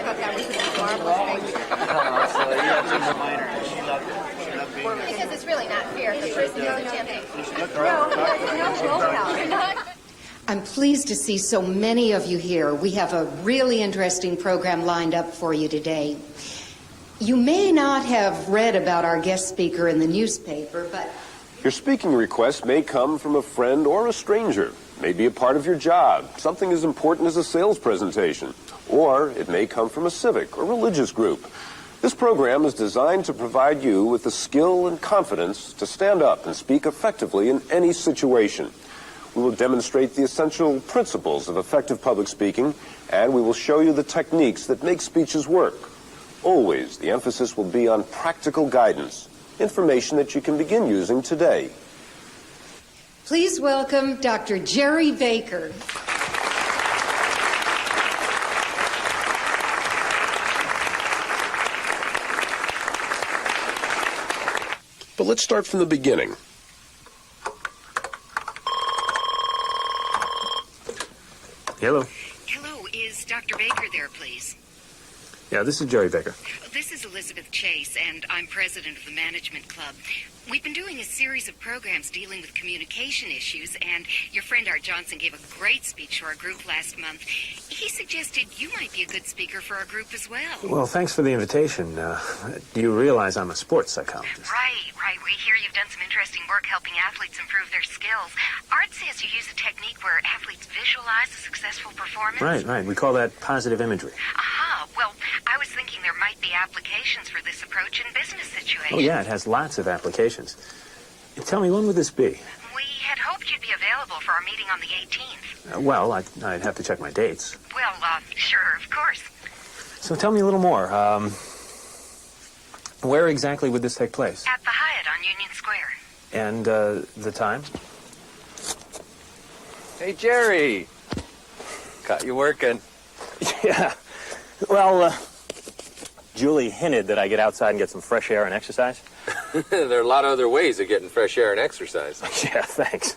thought that was a marvelous thing. So you have to remind her. She loved it. She loved being here. Because it's really not fair. The person is a champion. I'm pleased to see so many of you here. We have a really interesting program lined up for you today. You may not have read about our guest speaker in the newspaper, but... Your speaking request may come from a friend or a stranger. It may be a part of your job, something as important as a sales presentation. Or it may come from a civic or religious group. This program is designed to provide you with the skill and confidence to stand up and speak effectively in any situation. We will demonstrate the essential principles of effective public speaking, and we will show you the techniques that make speeches work. Always, the emphasis will be on practical guidance, information that you can begin using today. Please welcome Dr. Jerry Baker. But let's start from the beginning. Hello. Hello, is Dr. Baker there, please? Yeah, this is Jerry Baker. This is Elizabeth Chase, and I'm president of the Management Club. We've been doing a series of programs dealing with communication issues, and your friend Art Johnson gave a great speech to our group last month. He suggested you might be a good speaker for our group as well. Well, thanks for the invitation. Do you realize I'm a sports psychologist? Right. We hear you've done some interesting work helping athletes improve their skills. Art says you use a technique where athletes visualize a successful performance. Right. We call that positive imagery. Aha. Well, I was thinking there might be applications for this approach in business situations. Oh, yeah, it has lots of applications. Tell me, when would this be? We had hoped you'd be available for our meeting on the 18th. Well, I'd have to check my dates. Well, sure, of course. So tell me a little more. Where exactly would this take place? At the Hyatt on Union Square. And the time? Hey, Jerry. Got you working. Yeah. Well, Julie hinted that I get outside and get some fresh air and exercise. There are a lot of other ways of getting fresh air and exercise. Yeah, thanks.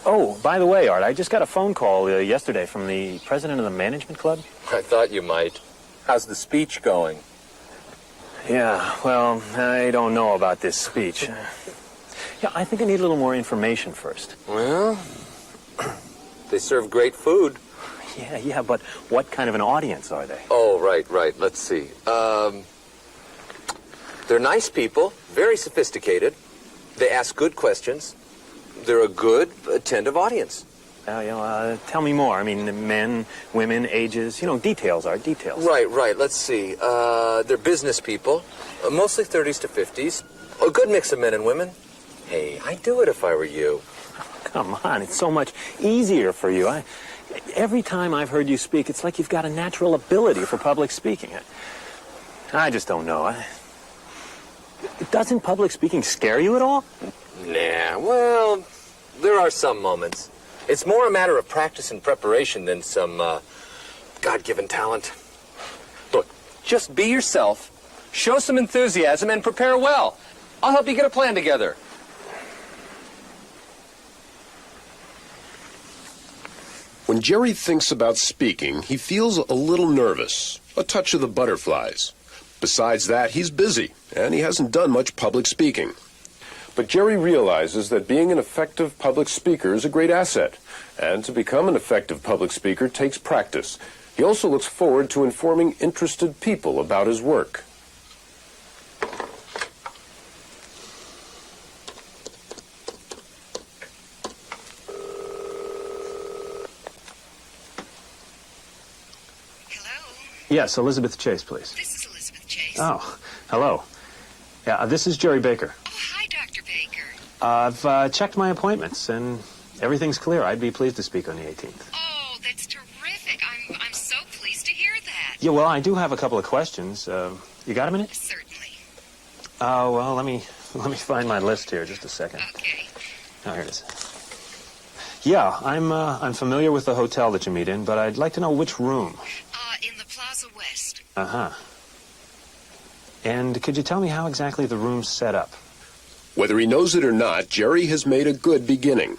Oh, by the way, Art, I just got a phone call yesterday from the president of the Management Club. I thought you might. How's the speech going? Yeah, well, I don't know about this speech. Yeah, I think I need a little more information first. Well, they serve great food. Yeah, but what kind of an audience are they? Oh, right. Let's see. They're nice people, very sophisticated. They ask good questions. They're a good, attentive audience. Tell me more. I mean, men, women, ages, details are details. Right. Let's see. They're business people, mostly 30s to 50s. A good mix of men and women. Hey, I'd do it if I were you. Come on, it's so much easier for you. Every time I've heard you speak, it's like you've got a natural ability for public speaking. I just don't know. Doesn't public speaking scare you at all? Nah, well, there are some moments. It's more a matter of practice and preparation than some God-given talent. Look, just be yourself, show some enthusiasm, and prepare well. I'll help you get a plan together. When Jerry thinks about speaking, he feels a little nervous, a touch of the butterflies. Besides that, he's busy, and he hasn't done much public speaking. But Jerry realizes that being an effective public speaker is a great asset, and to become an effective public speaker takes practice. He also looks forward to informing interested people about his work. Yes, Elizabeth Chase, please. This is Elizabeth Chase. Oh, hello. Yeah, this is Jerry Baker. Oh, hi, Dr. Baker. I've checked my appointments, and everything's clear. I'd be pleased to speak on the 18th. Oh, that's terrific. I'm so pleased to hear that. Yeah, well, I do have a couple of questions. You got a minute? Certainly. Oh, well, let me find my list here. Just a second. Okay. Oh, here it is. Yeah, I'm familiar with the hotel that you meet in, but I'd like to know which room. In the Plaza West. Uh-huh. And could you tell me how exactly the room's set up? Whether he knows it or not, Jerry has made a good beginning.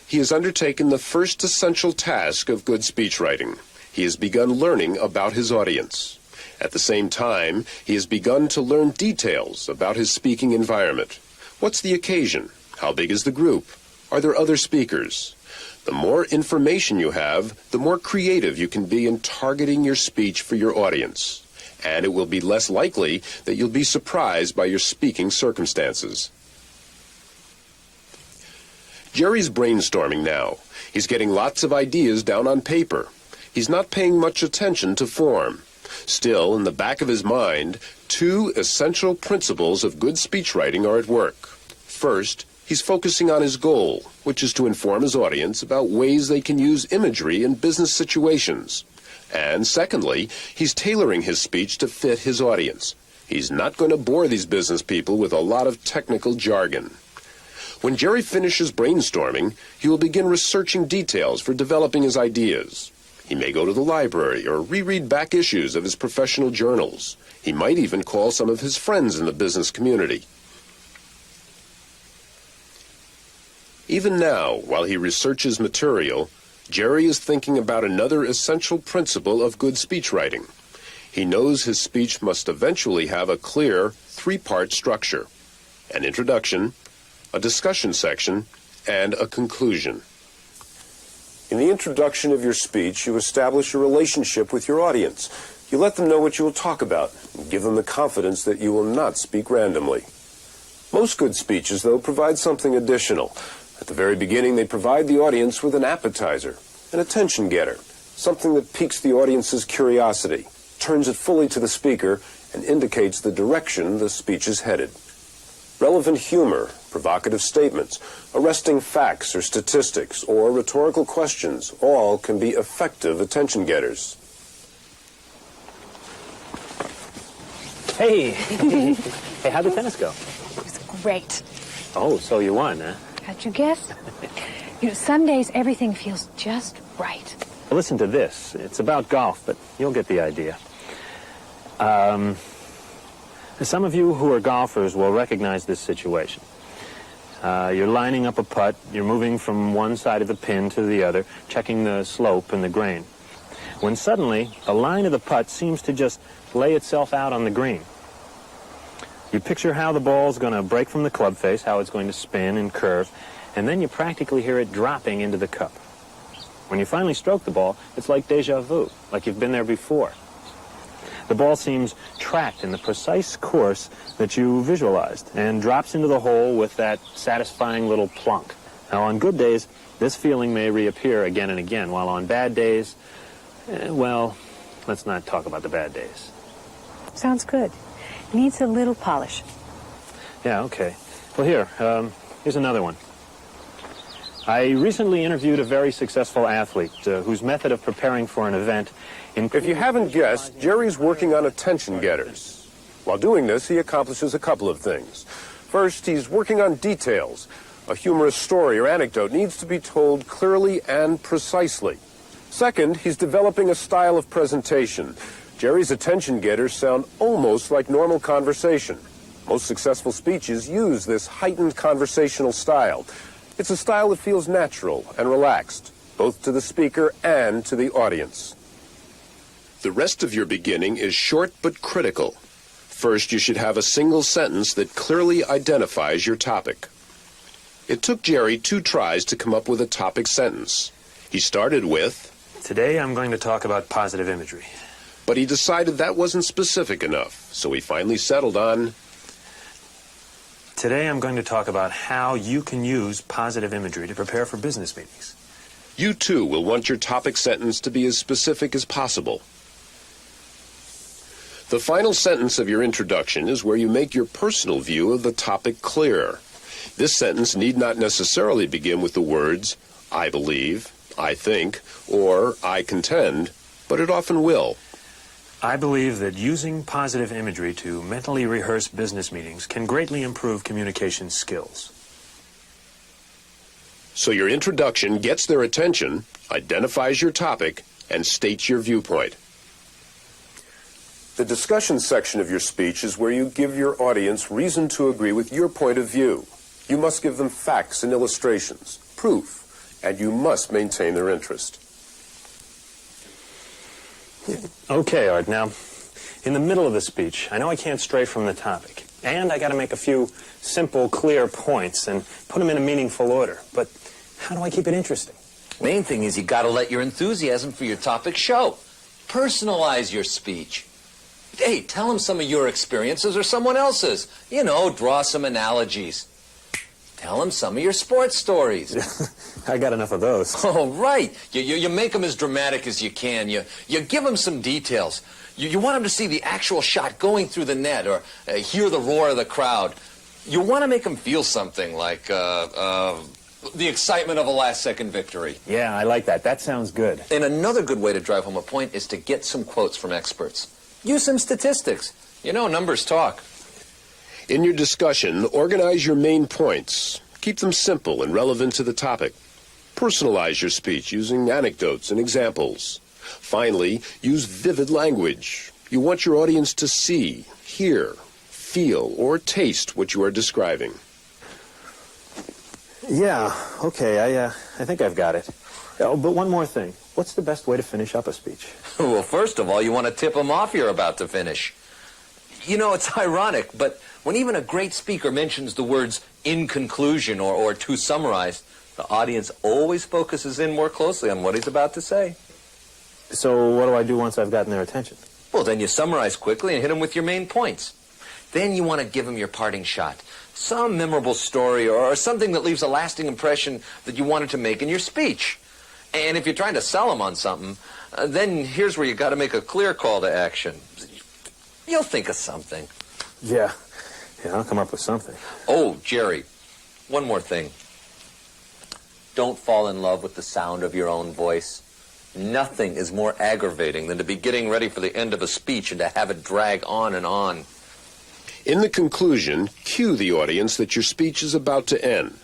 He has undertaken the first essential task of good speech writing. He has begun learning about his audience. At the same time, he has begun to learn details about his speaking environment. What's the occasion? How big is the group? Are there other speakers? The more information you have, the more creative you can be in targeting your speech for your audience. And it will be less likely that you'll be surprised by your speaking circumstances. Jerry's brainstorming now. He's getting lots of ideas down on paper. He's not paying much attention to form. Still, in the back of his mind, two essential principles of good speechwriting are at work. First, he's focusing on his goal, which is to inform his audience about ways they can use imagery in business situations. And secondly, he's tailoring his speech to fit his audience. He's not going to bore these business people with a lot of technical jargon. When Jerry finishes brainstorming, he will begin researching details for developing his ideas. He may go to the library or reread back issues of his professional journals. He might even call some of his friends in the business community. Even now, while he researches material, Jerry is thinking about another essential principle of good speechwriting. He knows his speech must eventually have a clear three-part structure: an introduction, a discussion section, and a conclusion. In the introduction of your speech, you establish a relationship with your audience. You let them know what you will talk about and give them the confidence that you will not speak randomly. Most good speeches, though, provide something additional. At the very beginning, they provide the audience with an appetizer, an attention getter, something that piques the audience's curiosity, turns it fully to the speaker, and indicates the direction the speech is headed. Relevant humor, provocative statements, arresting facts or statistics, or rhetorical questions all can be effective attention getters. Hey! Hey, how'd the tennis go? It was great. Oh, so you won, huh? How'd you guess? Some days everything feels just right. Well, listen to this. It's about golf, but you'll get the idea. Some of you who are golfers will recognize this situation. You're lining up a putt, you're moving from one side of the pin to the other, checking the slope and the grain. When suddenly, the line of the putt seems to just lay itself out on the green. You picture how the ball's going to break from the club face, how it's going to spin and curve, and then you practically hear it dropping into the cup. When you finally stroke the ball, it's like déjà vu, like you've been there before. The ball seems tracked in the precise course that you visualized and drops into the hole with that satisfying little plunk. Now, on good days, this feeling may reappear again and again, while on bad days, well, let's not talk about the bad days. Sounds good. Needs a little polish. Yeah, okay. Well, here's another one. I recently interviewed a very successful athlete whose method of preparing for an event If you haven't guessed, Jerry's working on attention getters. While doing this, he accomplishes a couple of things. First, he's working on details. A humorous story or anecdote needs to be told clearly and precisely. Second, he's developing a style of presentation. Jerry's attention getters sound almost like normal conversation. Most successful speeches use this heightened conversational style. It's a style that feels natural and relaxed, both to the speaker and to the audience. The rest of your beginning is short but critical. First, you should have a single sentence that clearly identifies your topic. It took Jerry 2 tries to come up with a topic sentence. He started with, Today I'm going to talk about positive imagery. but he decided that wasn't specific enough, so he finally settled on, Today I'm going to talk about how you can use positive imagery to prepare for business meetings. You too will want your topic sentence to be as specific as possible. The final sentence of your introduction is where you make your personal view of the topic clear. This sentence need not necessarily begin with the words, I believe, I think, or I contend, but it often will. I believe that using positive imagery to mentally rehearse business meetings can greatly improve communication skills. So your introduction gets their attention, identifies your topic, and states your viewpoint. The discussion section of your speech is where you give your audience reason to agree with your point of view. You must give them facts and illustrations, proof, and you must maintain their interest. Okay, Art, now, in the middle of the speech, I know I can't stray from the topic. And I got to make a few simple, clear points and put them in a meaningful order. But how do I keep it interesting? Main thing is you got to let your enthusiasm for your topic show. Personalize your speech. Hey, tell them some of your experiences or someone else's. You know, draw some analogies. Tell them some of your sports stories. I got enough of those. Oh, right. You make them as dramatic as you can. You give them some details. You want them to see the actual shot going through the net or hear the roar of the crowd. You want to make them feel something like the excitement of a last-second victory. Yeah, I like that. That sounds good. And another good way to drive home a point is to get some quotes from experts. Use some statistics. You know, numbers talk. In your discussion, organize your main points. Keep them simple and relevant to the topic. Personalize your speech using anecdotes and examples. Finally, use vivid language. You want your audience to see, hear, feel, or taste what you are describing. Yeah, okay, I think I've got it. Oh, but one more thing. What's the best way to finish up a speech? Well, first of all, you want to tip them off you're about to finish. You know, it's ironic, but when even a great speaker mentions the words in conclusion or to summarize, the audience always focuses in more closely on what he's about to say. So what do I do once I've gotten their attention? Well, then you summarize quickly and hit them with your main points. Then you want to give them your parting shot. Some memorable story or something that leaves a lasting impression that you wanted to make in your speech. And if you're trying to sell them on something, then here's where you got to make a clear call to action. You'll think of something. Yeah, I'll come up with something. Oh, Jerry, one more thing. Don't fall in love with the sound of your own voice. Nothing is more aggravating than to be getting ready for the end of a speech and to have it drag on and on. In the conclusion, cue the audience that your speech is about to end.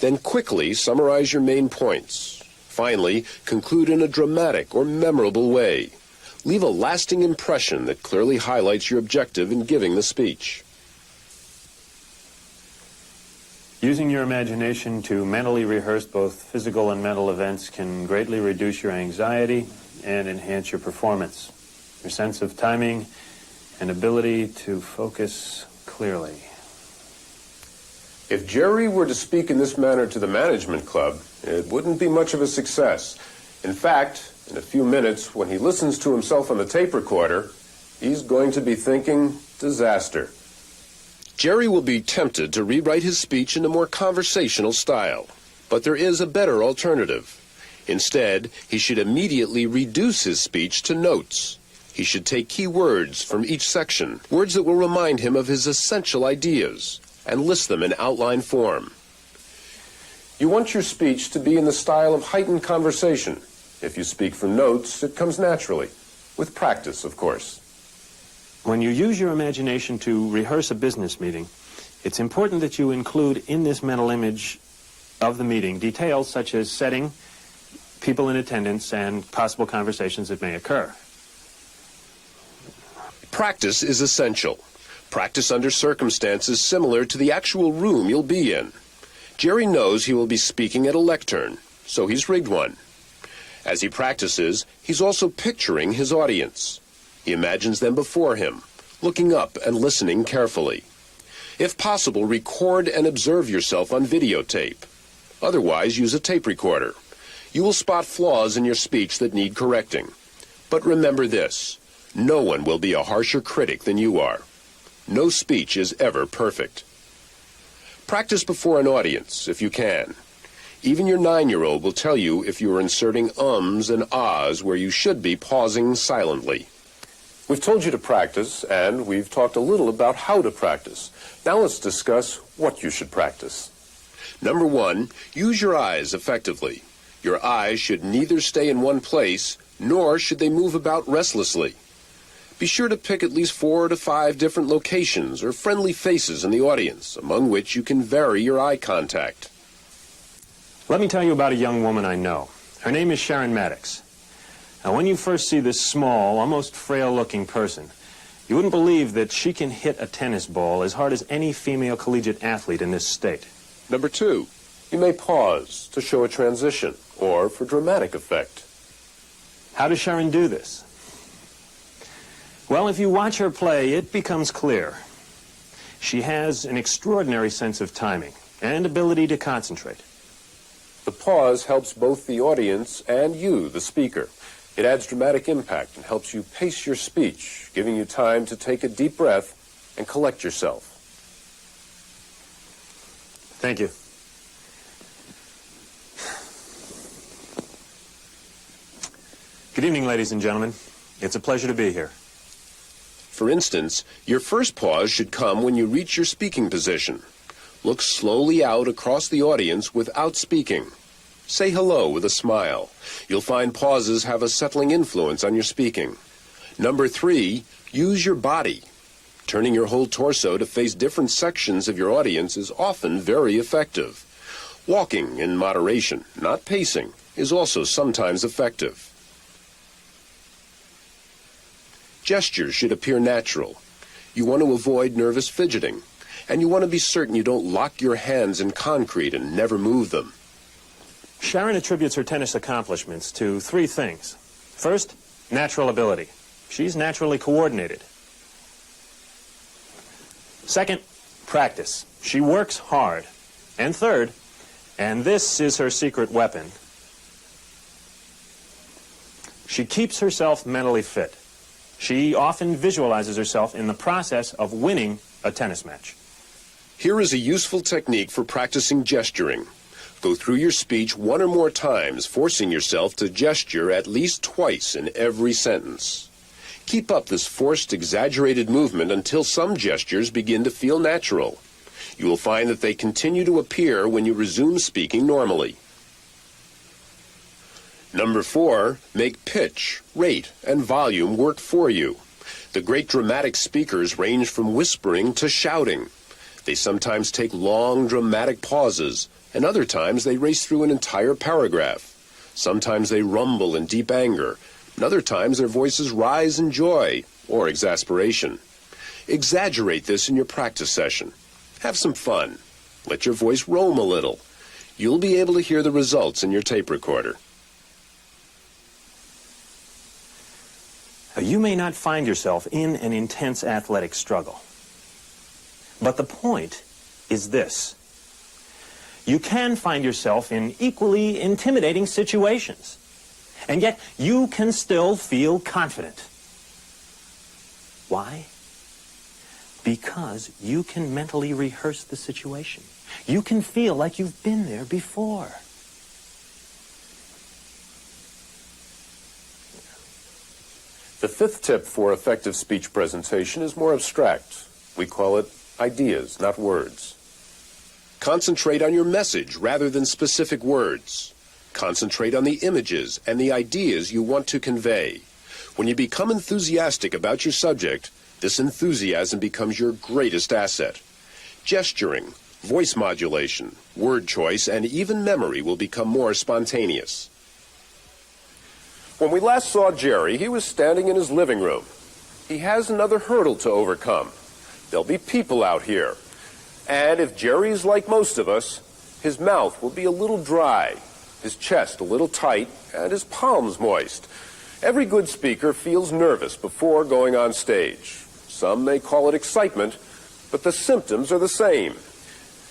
Then quickly summarize your main points. Finally, conclude in a dramatic or memorable way. Leave a lasting impression that clearly highlights your objective in giving the speech. Using your imagination to mentally rehearse both physical and mental events can greatly reduce your anxiety and enhance your performance, your sense of timing, and ability to focus clearly. If Jerry were to speak in this manner to the management club, it wouldn't be much of a success. In fact, in a few minutes, when he listens to himself on the tape recorder, he's going to be thinking disaster. Jerry will be tempted to rewrite his speech in a more conversational style, but there is a better alternative. Instead, he should immediately reduce his speech to notes. He should take key words from each section, words that will remind him of his essential ideas, and list them in outline form. You want your speech to be in the style of heightened conversation. If you speak from notes, it comes naturally, with practice, of course. When you use your imagination to rehearse a business meeting, it's important that you include in this mental image of the meeting details such as setting, people in attendance, and possible conversations that may occur. Practice is essential. Practice under circumstances similar to the actual room you'll be in. Jerry knows he will be speaking at a lectern, so he's rigged one. As he practices, he's also picturing his audience. He imagines them before him, looking up and listening carefully. If possible, record and observe yourself on videotape. Otherwise, use a tape recorder. You will spot flaws in your speech that need correcting. But remember this, no one will be a harsher critic than you are. No speech is ever perfect. Practice before an audience, if you can. Even your 9-year-old will tell you if you are inserting ums and ahs where you should be pausing silently. We've told you to practice, and we've talked a little about how to practice. Now let's discuss what you should practice. Number 1, use your eyes effectively. Your eyes should neither stay in one place, nor should they move about restlessly. Be sure to pick at least 4 to 5 different locations or friendly faces in the audience, among which you can vary your eye contact. Let me tell you about a young woman I know. Her name is Sharon Maddox. Now, when you first see this small, almost frail-looking person, you wouldn't believe that she can hit a tennis ball as hard as any female collegiate athlete in this state. Number 2, you may pause to show a transition or for dramatic effect. How does Sharon do this? Well, if you watch her play, it becomes clear. She has an extraordinary sense of timing and ability to concentrate. The pause helps both the audience and you, the speaker. It adds dramatic impact and helps you pace your speech, giving you time to take a deep breath and collect yourself. Thank you. Good evening, ladies and gentlemen. It's a pleasure to be here. For instance, your first pause should come when you reach your speaking position. Look slowly out across the audience without speaking. Say hello with a smile. You'll find pauses have a settling influence on your speaking. Number 3, use your body. Turning your whole torso to face different sections of your audience is often very effective. Walking in moderation, not pacing, is also sometimes effective. Gestures should appear natural. You want to avoid nervous fidgeting, and you want to be certain you don't lock your hands in concrete and never move them. Sharon attributes her tennis accomplishments to 3 things. First, natural ability. She's naturally coordinated. Second, practice. She works hard. And third, and this is her secret weapon, she keeps herself mentally fit. She often visualizes herself in the process of winning a tennis match. Here is a useful technique for practicing gesturing. Go through your speech 1 or more times, forcing yourself to gesture at least twice in every sentence. Keep up this forced, exaggerated movement until some gestures begin to feel natural. You will find that they continue to appear when you resume speaking normally. Number 4, make pitch, rate, and volume work for you. The great dramatic speakers range from whispering to shouting. They sometimes take long, dramatic pauses, and other times they race through an entire paragraph. Sometimes they rumble in deep anger, and other times their voices rise in joy or exasperation. Exaggerate this in your practice session. Have some fun. Let your voice roam a little. You'll be able to hear the results in your tape recorder. You may not find yourself in an intense athletic struggle. But the point is this. You can find yourself in equally intimidating situations, and yet you can still feel confident. Why? Because you can mentally rehearse the situation. You can feel like you've been there before. The 5th tip for effective speech presentation is more abstract. We call it ideas, not words. Concentrate on your message rather than specific words. Concentrate on the images and the ideas you want to convey. When you become enthusiastic about your subject, this enthusiasm becomes your greatest asset. Gesturing, voice modulation, word choice, and even memory will become more spontaneous. When we last saw Jerry, he was standing in his living room. He has another hurdle to overcome. There'll be people out here. And if Jerry's like most of us, his mouth will be a little dry, his chest a little tight, and his palms moist. Every good speaker feels nervous before going on stage. Some may call it excitement, but the symptoms are the same.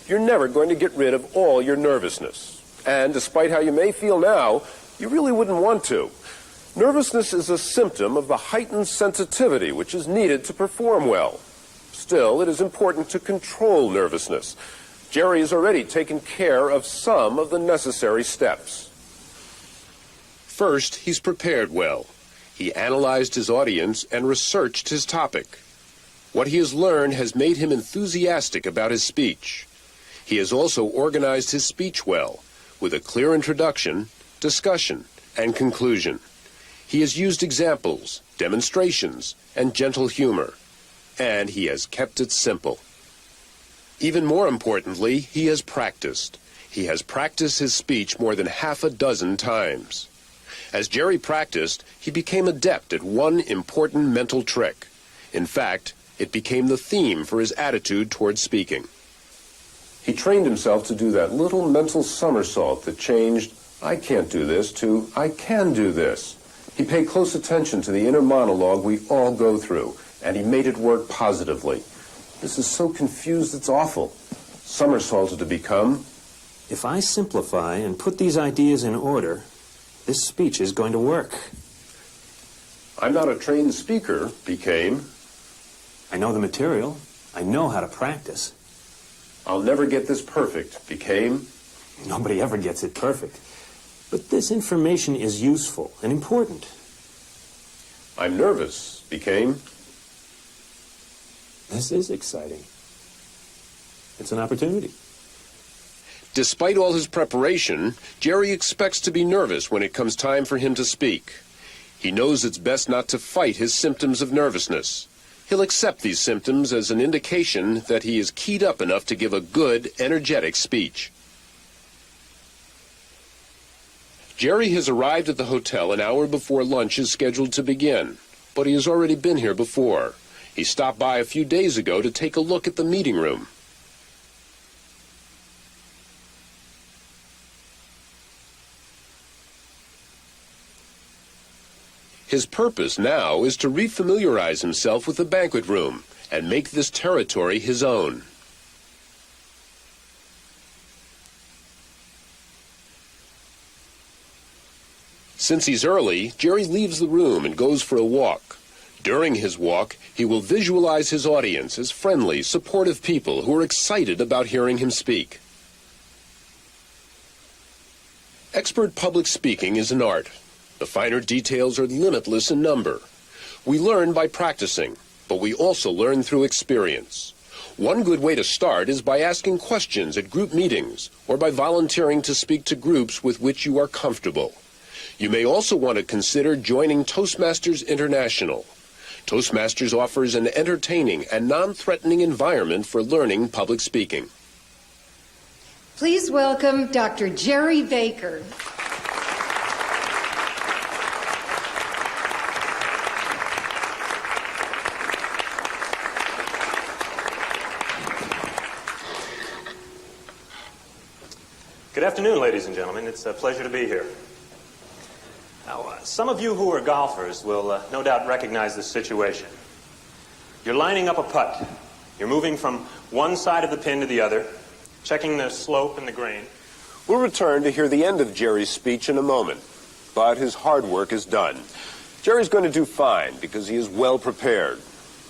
You're never going to get rid of all your nervousness. And despite how you may feel now, you really wouldn't want to. Nervousness is a symptom of the heightened sensitivity which is needed to perform well. Still, it is important to control nervousness. Jerry has already taken care of some of the necessary steps. First, he's prepared well. He analyzed his audience and researched his topic. What he has learned has made him enthusiastic about his speech. He has also organized his speech well, with a clear introduction, discussion, and conclusion. He has used examples, demonstrations, and gentle humor. And he has kept it simple. Even more importantly, he has practiced. He has practiced his speech more than 6 times. As Jerry practiced, he became adept at one important mental trick. In fact, it became the theme for his attitude towards speaking. He trained himself to do that little mental somersault that changed, "I can't do this," to "I can do this." He paid close attention to the inner monologue we all go through, and he made it work positively. This is so confused it's awful. Somersaulted to become. If I simplify and put these ideas in order, this speech is going to work. I'm not a trained speaker, became. I know the material. I know how to practice. I'll never get this perfect, became. Nobody ever gets it perfect. But this information is useful and important. I'm nervous, became. This is exciting. It's an opportunity. Despite all his preparation, Jerry expects to be nervous when it comes time for him to speak. He knows it's best not to fight his symptoms of nervousness. He'll accept these symptoms as an indication that he is keyed up enough to give a good, energetic speech. Jerry has arrived at the hotel an hour before lunch is scheduled to begin, but he has already been here before. He stopped by a few days ago to take a look at the meeting room. His purpose now is to refamiliarize himself with the banquet room and make this territory his own. Since he's early, Jerry leaves the room and goes for a walk. During his walk, he will visualize his audience as friendly, supportive people who are excited about hearing him speak. Expert public speaking is an art. The finer details are limitless in number. We learn by practicing, but we also learn through experience. One good way to start is by asking questions at group meetings or by volunteering to speak to groups with which you are comfortable. You may also want to consider joining Toastmasters International. Toastmasters offers an entertaining and non-threatening environment for learning public speaking. Please welcome Dr. Jerry Baker. Good afternoon, ladies and gentlemen. It's a pleasure to be here. Now, some of you who are golfers will no doubt recognize this situation. You're lining up a putt. You're moving from one side of the pin to the other, checking the slope and the grain. We'll return to hear the end of Jerry's speech in a moment, but his hard work is done. Jerry's going to do fine because he is well prepared.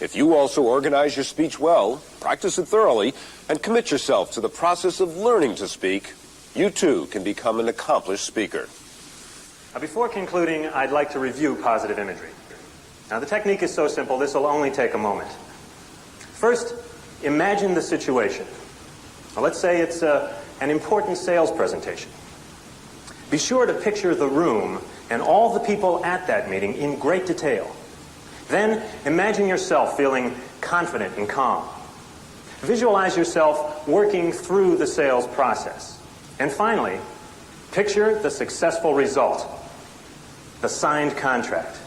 If you also organize your speech well, practice it thoroughly, and commit yourself to the process of learning to speak, you too can become an accomplished speaker. Now, before concluding, I'd like to review positive imagery. Now, the technique is so simple, this will only take a moment. First, imagine the situation. Now, let's say it's an important sales presentation. Be sure to picture the room and all the people at that meeting in great detail. Then, imagine yourself feeling confident and calm. Visualize yourself working through the sales process. And finally, picture the successful result, the signed contract.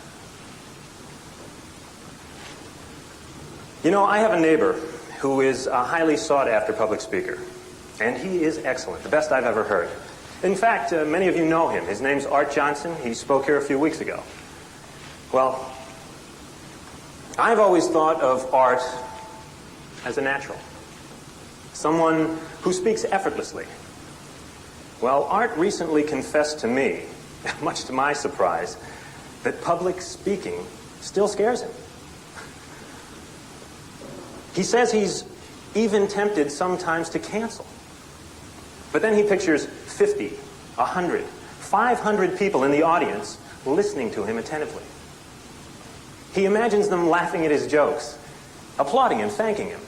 You know, I have a neighbor who is a highly sought-after public speaker, and he is excellent, the best I've ever heard. In fact, many of you know him. His name's Art Johnson. He spoke here a few weeks ago. Well, I've always thought of Art as a natural, someone who speaks effortlessly. Well, Art recently confessed to me, much to my surprise, that public speaking still scares him. He says he's even tempted sometimes to cancel. But then he pictures 50, 100, 500 people in the audience listening to him attentively. He imagines them laughing at his jokes, applauding him, thanking him.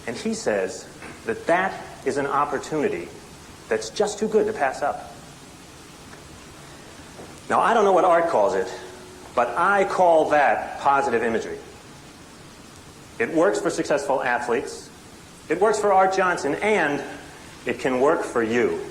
And he says that that is an opportunity that's just too good to pass up. Now, I don't know what Art calls it, but I call that positive imagery. It works for successful athletes, it works for Art Johnson, and it can work for you.